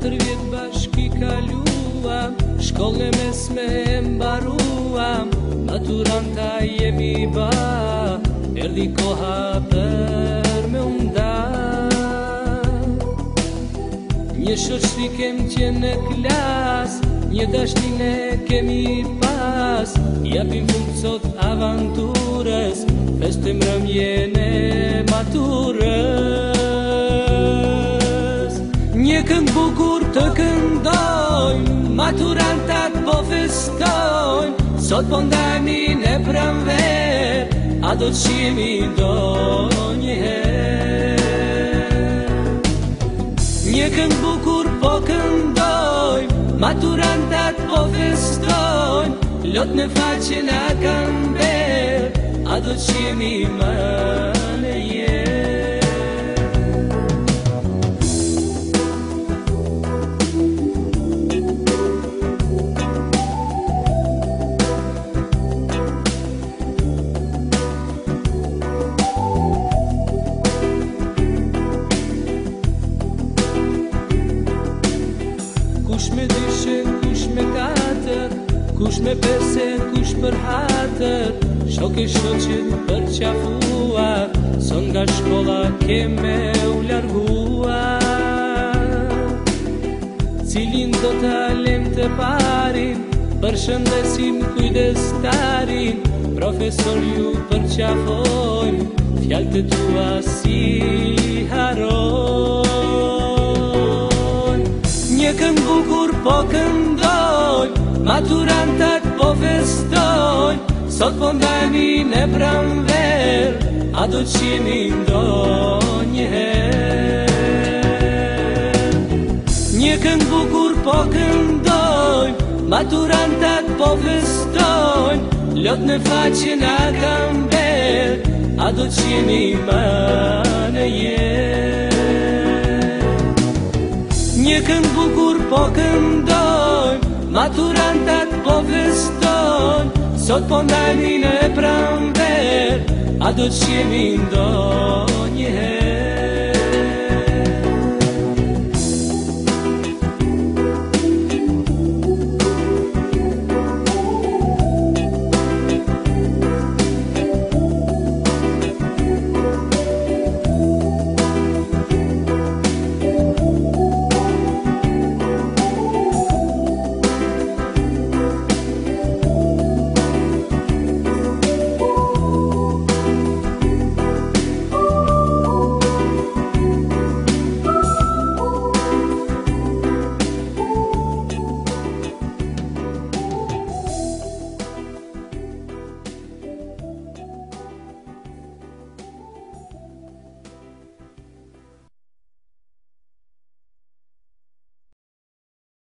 4 vjet bashki kaluam, shkollën e mesme e mbaruam, maturanta jemi ba, erdhi koha për me nda. Një shoqëri kem qenë në klas, një dashnin e kemi pas, japim fund sot avanturës, festojmë rrëmjen e maturës. Një këngë bukur të këndojmë, maturantat po festojmë, sot po ndajmi në pranver, a do të shihemi ndonjëherë. Një këngë bukur po këndojmë, maturantat po festojmë, lot në faqe na kanë berë, a do të shihemi më në jetë. Kush me dyshe, kush me 4, kush me 5, kush për 4, shok e shoqet për qafuar, son nga shkolla keme u larguar. Cilin do t'alem të parin, për shëndesim kujdestarin, profesor ju përqafojnë, fjallë të tua si harojnë. Një këngë bukur po këndojnë, maturantat po festojnë, sot po ndajmi në pranver, a do të shihemi ndonjëherë. Një këngë bukur po këndojnë, maturantat po festojnë, lot në faqe na kanë berë, a do të shihemi më në jetë. Një këngë bukur po këndojnë, maturantat po festojnë, sot po ndajmi në pranver, a do të shihemi ndonjëherë.